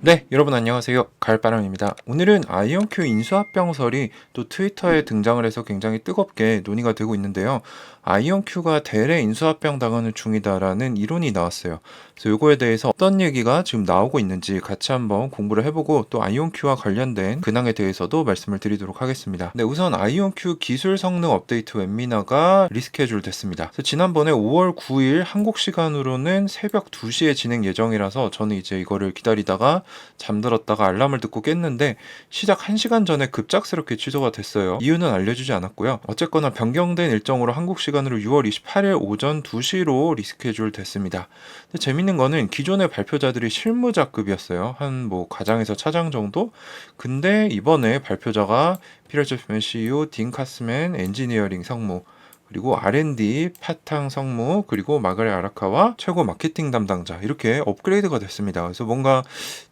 네, 여러분 안녕하세요. 가을바람입니다. 오늘은 아이온큐 인수합병설이 또 트위터에 등장을 해서 굉장히 뜨겁게 논의가 되고 있는데요. 아이온큐가 대래 인수합병 당하는 중이다라는 이론이 나왔어요. 그래서 요거에 대해서 어떤 얘기가 지금 나오고 있는지 같이 한번 공부를 해보고 또 아이온큐와 관련된 근황에 대해서도 말씀을 드리도록 하겠습니다. 네, 우선 아이온큐 기술 성능 업데이트 웹미나가 리스케줄 됐습니다. 그래서 지난번에 5월 9일 한국 시간으로는 새벽 2시에 진행 예정이라서 저는 이제 이거를 기다리다가 잠들었다가 알람을 듣고 깼는데 시작 1시간 전에 급작스럽게 취소가 됐어요. 이유는 알려주지 않았고요. 어쨌거나 변경된 일정으로 한국 시간으로 6월 28일 오전 2시로 리스케줄 됐습니다. 근데 재밌는 거는 기존의 발표자들이 실무자급이었어요. 한 뭐 과장에서 차장 정도? 근데 이번에 발표자가 피터 제프맨 CEO, 딘 카스맨 엔지니어링 상무, 그리고 R&D 파탕 성무, 그리고 마가렛 아라카와 최고 마케팅 담당자, 이렇게 업그레이드가 됐습니다. 그래서 뭔가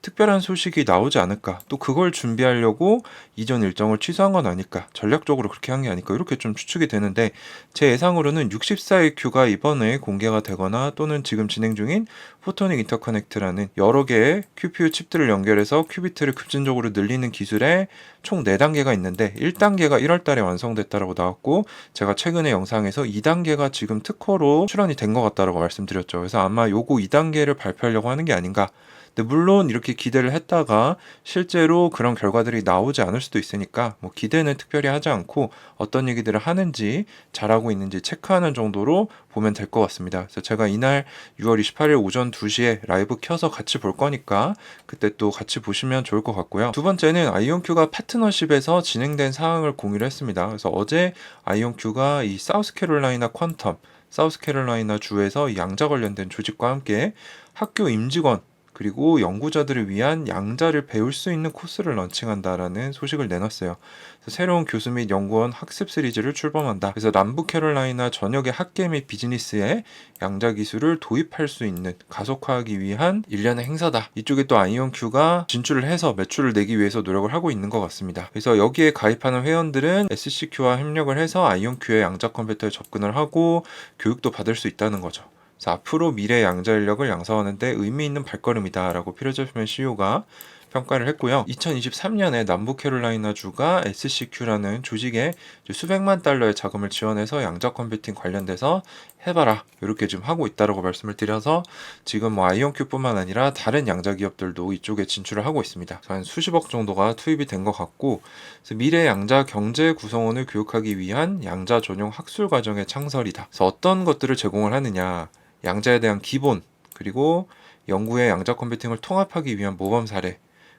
특별한 소식이 나오지 않을까, 또 그걸 준비하려고 이전 일정을 취소한 건 아닐까, 전략적으로 그렇게 한 게 아닐까, 이렇게 좀 추측이 되는데, 제 예상으로는 64EQ가 이번에 공개가 되거나 또는 지금 진행 중인 포토닉 인터커넥트라는 여러 개의 QPU 칩들을 연결해서 큐비트를 급진적으로 늘리는 기술에 총 4단계가 있는데 1단계가 1월 달에 완성됐다라고 나왔고, 제가 최근에 영상에서 2단계가 지금 특허로 출원이 된 것 같다라고 말씀드렸죠. 그래서 아마 요거 2단계를 발표하려고 하는 게 아닌가. 근데 물론 이렇게 기대를 했다가 실제로 그런 결과들이 나오지 않을 수도 있으니까 뭐 기대는 특별히 하지 않고 어떤 얘기들을 하는지 잘하고 있는지 체크하는 정도로 보면 될 것 같습니다. 그래서 제가 이날 6월 28일 오전 2시에 라이브 켜서 같이 볼 거니까 그때 또 같이 보시면 좋을 것 같고요. 두 번째는 아이온큐가 파트너십에서 진행된 사항을 공유를 했습니다. 그래서 어제 아이온큐가 이 사우스캐롤라이나 퀀텀, 사우스캐롤라이나 주에서 양자 관련된 조직과 함께 학교 임직원 그리고 연구자들을 위한 양자를 배울 수 있는 코스를 런칭한다라는 소식을 내놨어요. 그래서 새로운 교수 및 연구원 학습 시리즈를 출범한다. 그래서 남부캐롤라이나 전역의 학계 및 비즈니스에 양자 기술을 도입할 수 있는 가속화하기 위한 일련의 행사다. 이쪽에 또 아이온큐가 진출을 해서 매출을 내기 위해서 노력을 하고 있는 것 같습니다. 그래서 여기에 가입하는 회원들은 SCQ와 협력을 해서 아이온큐의 양자 컴퓨터에 접근을 하고 교육도 받을 수 있다는 거죠. 그래서 앞으로 미래 양자 인력을 양성하는데 의미 있는 발걸음이다라고 피터 제프맨 CEO가 평가를 했고요. 2023년에 남부캐롤라이나주가 SCQ라는 조직에 수백만 달러의 자금을 지원해서 양자 컴퓨팅 관련돼서 해봐라 이렇게 지금 하고 있다라고 말씀을 드려서 지금 뭐 아이온큐뿐만 아니라 다른 양자 기업들도 이쪽에 진출을 하고 있습니다. 한 수십억 정도가 투입이 된 것 같고, 그래서 미래 양자 경제 구성원을 교육하기 위한 양자 전용 학술 과정의 창설이다. 그래서 어떤 것들을 제공을 하느냐, 양자에 대한 기본, 그리고 연구의 양자 컴퓨팅을 통합하기 위한 모범 사례,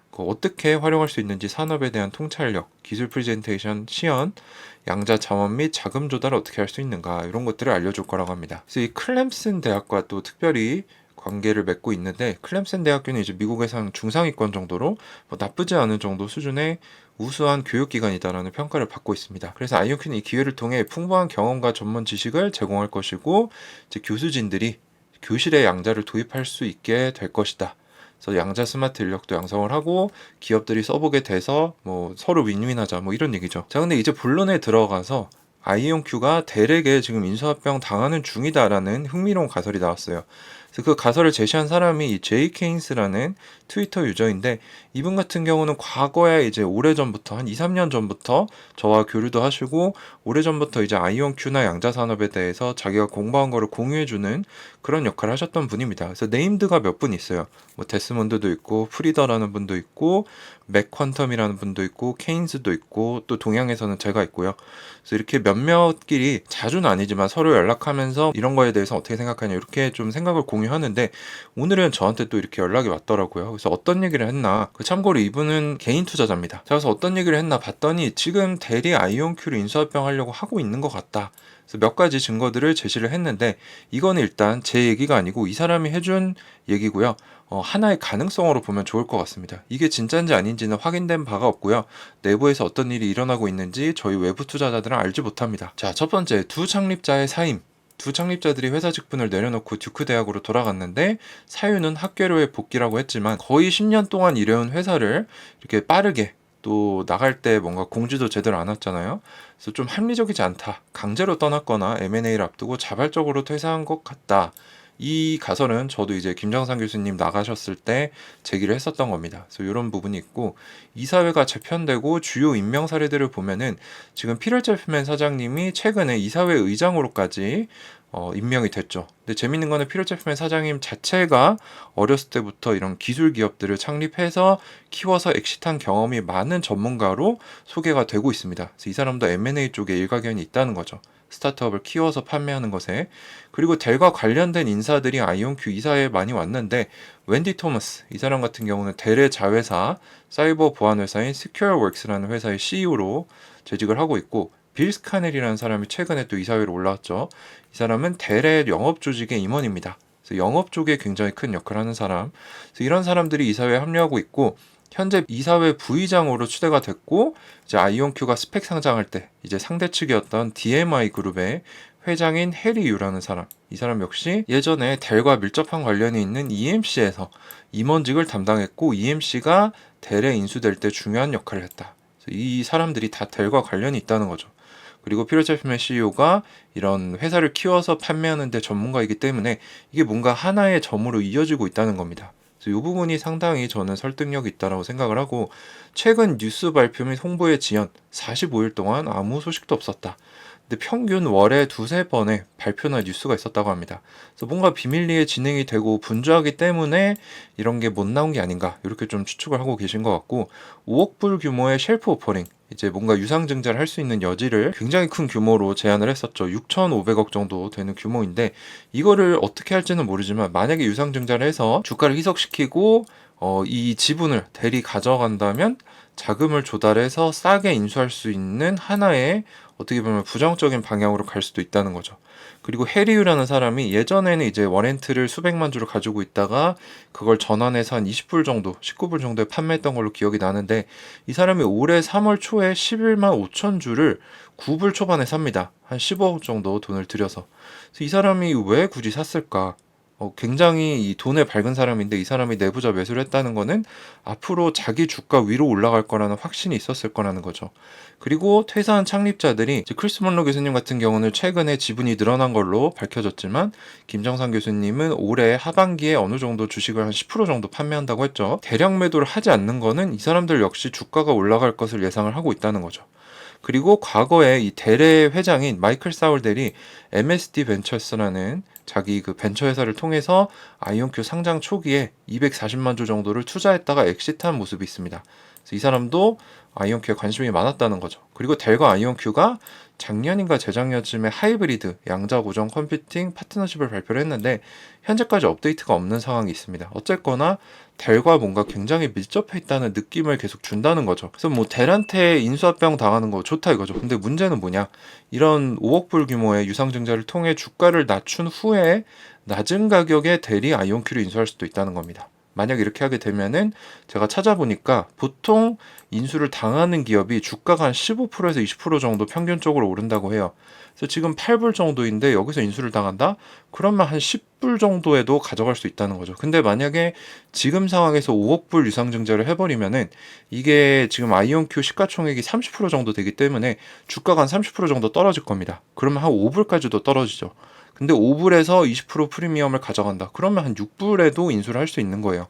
어떻게 활용할 수 있는지 산업에 대한 통찰력, 기술 프레젠테이션, 시연, 양자 자원 및 자금 조달을 어떻게 할 수 있는가, 이런 것들을 알려줄 거라고 합니다. 그래서 이 클램슨 대학과 또 특별히 관계를 맺고 있는데, 클램슨 대학교는 이제 미국에서 중상위권 정도로 뭐 나쁘지 않은 정도 수준의 우수한 교육기관이다라는 평가를 받고 있습니다. 그래서 아이온큐는 이 기회를 통해 풍부한 경험과 전문 지식을 제공할 것이고, 이제 교수진들이 교실에 양자를 도입할 수 있게 될 것이다. 그래서 양자 스마트 인력도 양성을 하고 기업들이 써보게 돼서 뭐 서로 윈윈하자 뭐 이런 얘기죠. 자, 근데 이제 본론에 들어가서 아이온큐가 대래게 지금 인수합병 당하는 중이다라는 흥미로운 가설이 나왔어요. 그래서 그 가설을 제시한 사람이 이 제이 케인스라는 트위터 유저인데, 이분 같은 경우는 과거에 이제 오래전부터 한 2, 3년 전부터 저와 교류도 하시고 오래전부터 이제 아이온큐나 양자 산업에 대해서 자기가 공부한 거를 공유해주는 그런 역할을 하셨던 분입니다. 그래서 네임드가 몇 분 있어요. 뭐 데스몬드도 있고 프리더라는 분도 있고 맥 퀀텀이라는 분도 있고 케인스도 있고 또 동양에서는 제가 있고요. 그래서 이렇게 몇몇끼리 자주는 아니지만 서로 연락하면서 이런 거에 대해서 어떻게 생각하냐 이렇게 좀 생각을 공유하는데, 오늘은 저한테 또 이렇게 연락이 왔더라고요. 그래서 어떤 얘기를 했나, 참고로 이분은 개인 투자자입니다. 자, 그래서 어떤 얘기를 했나 봤더니 지금 대리 아이온큐를 인수합병 하려고 하고 있는 것 같다. 그래서 몇 가지 증거들을 제시를 했는데, 이거는 일단 제 얘기가 아니고 이 사람이 해준 얘기고요. 하나의 가능성으로 보면 좋을 것 같습니다. 이게 진짜인지 아닌지는 확인된 바가 없고요. 내부에서 어떤 일이 일어나고 있는지 저희 외부 투자자들은 알지 못합니다. 자, 첫 번째, 두 창립자의 사임. 두 창립자들이 회사 직분을 내려놓고 듀크 대학으로 돌아갔는데, 사유는 학계로의 복귀라고 했지만 거의 10년 동안 일해온 회사를 이렇게 빠르게 또 나갈 때 뭔가 공지도 제대로 안 왔잖아요. 그래서 좀 합리적이지 않다. 강제로 떠났거나 M&A를 앞두고 자발적으로 퇴사한 것 같다. 이 가설은 저도 이제 김정상 교수님 나가셨을 때 제기를 했었던 겁니다. 그래서 이런 부분이 있고, 이사회가 재편되고 주요 임명 사례들을 보면은 지금 피럴 젤프맨 사장님이 최근에 이사회 의장으로까지 임명이 됐죠. 근데 재밌는 거는 피럴 젤프맨 사장님 자체가 어렸을 때부터 이런 기술 기업들을 창립해서 키워서 엑시트한 경험이 많은 전문가로 소개가 되고 있습니다. 그래서 이 사람도 M&A 쪽에 일가견이 있다는 거죠. 스타트업을 키워서 판매하는 것에. 그리고 델과 관련된 인사들이 아이온큐 이사회에 많이 왔는데, 웬디 토머스 이 사람 같은 경우는 델의 자회사 사이버 보안 회사인 스퀘어웍스라는 회사의 CEO로 재직을 하고 있고, 빌 스카넬이라는 사람이 최근에 또 이사회로 올라왔죠. 이 사람은 델의 영업 조직의 임원입니다. 그래서 영업 쪽에 굉장히 큰 역할을 하는 사람. 그래서 이런 사람들이 이사회에 합류하고 있고, 현재 이사회 부의장으로 추대가 됐고, 이제 아이온큐가 스펙 상장할 때 이제 상대 측이었던 DMI 그룹의 회장인 해리 유라는 사람. 이 사람 역시 예전에 델과 밀접한 관련이 있는 EMC에서 임원직을 담당했고, EMC가 델에 인수될 때 중요한 역할을 했다. 그래서 이 사람들이 다 델과 관련이 있다는 거죠. 그리고 피터 젤프맨 CEO가 이런 회사를 키워서 판매하는 데 전문가이기 때문에 이게 뭔가 하나의 점으로 이어지고 있다는 겁니다. 그래서 이 부분이 상당히 저는 설득력이 있다고 생각을 하고, 최근 뉴스 발표 및 홍보의 지연 45일 동안 아무 소식도 없었다. 근데 평균 월에 두세 번의 발표나 뉴스가 있었다고 합니다. 그래서 뭔가 비밀리에 진행이 되고 분주하기 때문에 이런 게 못 나온 게 아닌가, 이렇게 좀 추측을 하고 계신 것 같고, 5억 불 규모의 쉘프 오퍼링, 이제 뭔가 유상증자를 할 수 있는 여지를 굉장히 큰 규모로 제안을 했었죠. 6,500억 정도 되는 규모인데, 이거를 어떻게 할지는 모르지만 만약에 유상증자를 해서 주가를 희석시키고 이 지분을 대리 가져간다면 자금을 조달해서 싸게 인수할 수 있는 하나의 어떻게 보면 부정적인 방향으로 갈 수도 있다는 거죠. 그리고 해리유라는 사람이 예전에는 이제 워렌트를 수백만 주를 가지고 있다가 그걸 전환해서 한 20불 정도, 19불 정도에 판매했던 걸로 기억이 나는데, 이 사람이 올해 3월 초에 11만 5천 주를 9불 초반에 삽니다. 한 15억 정도 돈을 들여서. 그래서 이 사람이 왜 굳이 샀을까? 굉장히 이 돈에 밝은 사람인데, 이 사람이 내부자 매수를 했다는 거는 앞으로 자기 주가 위로 올라갈 거라는 확신이 있었을 거라는 거죠. 그리고 퇴사한 창립자들이 이제 크리스 먼로 교수님 같은 경우는 최근에 지분이 늘어난 걸로 밝혀졌지만, 김정상 교수님은 올해 하반기에 어느 정도 주식을 한 10% 정도 판매한다고 했죠. 대량 매도를 하지 않는 거는 이 사람들 역시 주가가 올라갈 것을 예상을 하고 있다는 거죠. 그리고 과거에 이 델의 회장인 마이클 사울델이 MSD 벤처스라는 자기 그 벤처 회사를 통해서 아이온큐 상장 초기에 240만 주 정도를 투자했다가 엑시트한 모습이 있습니다. 그래서 이 사람도 아이온큐에 관심이 많았다는 거죠. 그리고 델과 아이온큐가 작년인가 재작년쯤에 하이브리드 양자 고정 컴퓨팅 파트너십을 발표를 했는데, 현재까지 업데이트가 없는 상황이 있습니다. 어쨌거나 델과 뭔가 굉장히 밀접해 있다는 느낌을 계속 준다는 거죠. 그래서 뭐 델한테 인수합병 당하는 거 좋다 이거죠. 근데 문제는 뭐냐, 이런 5억 불 규모의 유상증자를 통해 주가를 낮춘 후에 낮은 가격에 델이 아이온큐를 인수할 수도 있다는 겁니다. 만약 이렇게 하게 되면은 제가 찾아보니까 보통 인수를 당하는 기업이 주가가 한 15%에서 20% 정도 평균적으로 오른다고 해요. 그래서 지금 8불 정도인데 여기서 인수를 당한다? 그러면 한 10불 정도에도 가져갈 수 있다는 거죠. 근데 만약에 지금 상황에서 5억 불 유상증자를 해버리면은 이게 지금 아이온큐 시가총액이 30% 정도 되기 때문에 주가가 한 30% 정도 떨어질 겁니다. 그러면 한 5불까지도 떨어지죠. 근데 5불에서 20% 프리미엄을 가져간다. 그러면 한 6불에도 인수를 할 수 있는 거예요.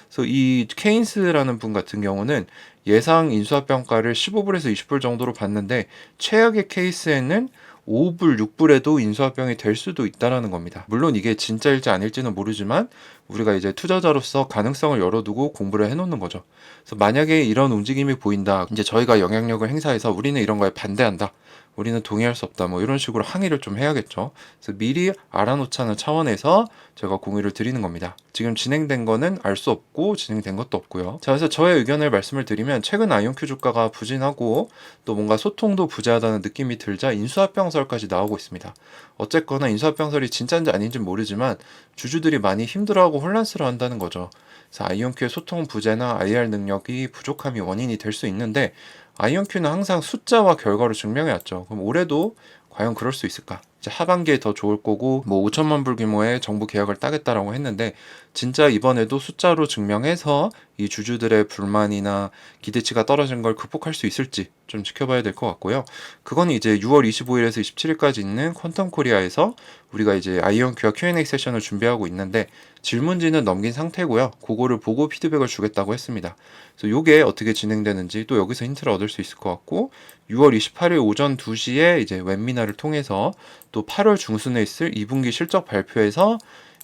그래서 이 케인스라는 분 같은 경우는 예상 인수합병가를 15불에서 20불 정도로 봤는데, 최악의 케이스에는 5불, 6불에도 인수합병이 될 수도 있다라는 겁니다. 물론 이게 진짜일지 아닐지는 모르지만 우리가 이제 투자자로서 가능성을 열어두고 공부를 해놓는 거죠. 그래서 만약에 이런 움직임이 보인다, 이제 저희가 영향력을 행사해서 우리는 이런 거에 반대한다, 우리는 동의할 수 없다, 뭐 이런 식으로 항의를 좀 해야겠죠. 그래서 미리 알아놓자는 차원에서 제가 공유를 드리는 겁니다. 지금 진행된 거는 알 수 없고 진행된 것도 없고요. 자, 그래서 저의 의견을 말씀을 드리면, 최근 아이온큐 주가가 부진하고 또 뭔가 소통도 부재하다는 느낌이 들자 인수합병설까지 나오고 있습니다. 어쨌거나 인수합병설이 진짜인지 아닌지 모르지만 주주들이 많이 힘들어하고 혼란스러워한다는 거죠. 그래서 아이온큐의 소통 부재나 IR 능력이 부족함이 원인이 될 수 있는데, 아이온큐는 항상 숫자와 결과로 증명해왔죠. 그럼 올해도 과연 그럴 수 있을까? 이제 하반기에 더 좋을 거고 뭐 5천만 불 규모의 정부 계약을 따겠다라고 했는데 진짜 이번에도 숫자로 증명해서 이 주주들의 불만이나 기대치가 떨어진 걸 극복할 수 있을지 좀 지켜봐야 될 것 같고요. 그건 이제 6월 25일에서 27일까지 있는 퀀텀 코리아에서 우리가 이제 아이언큐와 Q&A 세션을 준비하고 있는데 질문지는 넘긴 상태고요. 그거를 보고 피드백을 주겠다고 했습니다. 그래서 이게 어떻게 진행되는지 또 여기서 힌트를 얻을 수 있을 것 같고 6월 28일 오전 2시에 이제 웹미나를 통해서 또 8월 중순에 있을 2분기 실적 발표에서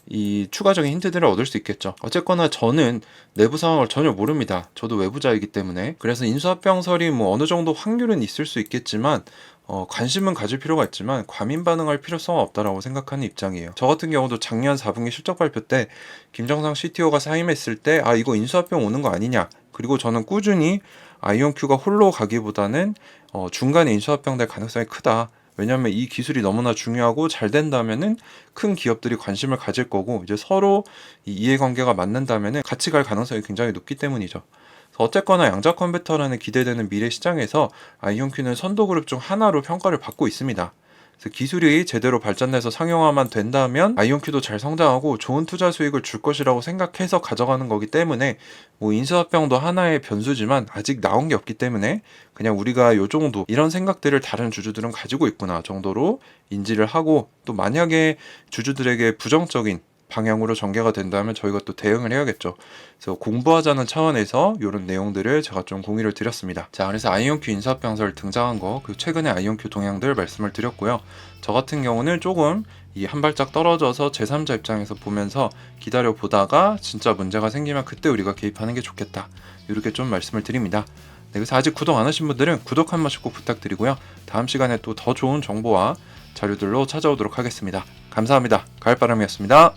이 추가적인 힌트들을 얻을 수 있겠죠. 어쨌거나 저는 내부 상황을 전혀 모릅니다. 저도 외부자이기 때문에. 그래서 인수합병설이 뭐 어느 정도 확률은 있을 수 있겠지만 관심은 가질 필요가 있지만 과민 반응할 필요성은 없다라고 생각하는 입장이에요. 저 같은 경우도 작년 4분기 실적 발표 때 김정상 CTO가 사임했을 때 이거 인수합병 오는 거 아니냐. 그리고 저는 꾸준히 아이온큐가 홀로 가기보다는 중간에 인수합병 될 가능성이 크다. 왜냐하면 이 기술이 너무나 중요하고 잘 된다면은 큰 기업들이 관심을 가질 거고 이제 서로 이 이해관계가 맞는다면은 같이 갈 가능성이 굉장히 높기 때문이죠. 어쨌거나 양자 컴퓨터라는 기대되는 미래 시장에서 아이온큐는 선도그룹 중 하나로 평가를 받고 있습니다. 그래서 기술이 제대로 발전돼서 상용화만 된다면 아이온큐도 잘 성장하고 좋은 투자 수익을 줄 것이라고 생각해서 가져가는 거기 때문에 뭐 인수합병도 하나의 변수지만 아직 나온 게 없기 때문에 그냥 우리가 요 정도 이런 생각들을 다른 주주들은 가지고 있구나 정도로 인지를 하고 또 만약에 주주들에게 부정적인 방향으로 전개가 된다면 저희가 또 대응을 해야겠죠. 그래서 공부하자는 차원에서 이런 내용들을 제가 좀 공유를 드렸습니다. 자, 그래서 아이온큐 인수합병설 등장한 거, 그리고 최근에 아이온큐 동향들 말씀을 드렸고요. 저 같은 경우는 조금 이 한 발짝 떨어져서 제3자 입장에서 보면서 기다려 보다가 진짜 문제가 생기면 그때 우리가 개입하는 게 좋겠다. 이렇게 좀 말씀을 드립니다. 네, 그래서 아직 구독 안 하신 분들은 구독 한 번씩 꼭 부탁드리고요. 다음 시간에 또 더 좋은 정보와 자료들로 찾아오도록 하겠습니다. 감사합니다. 가을바람이었습니다.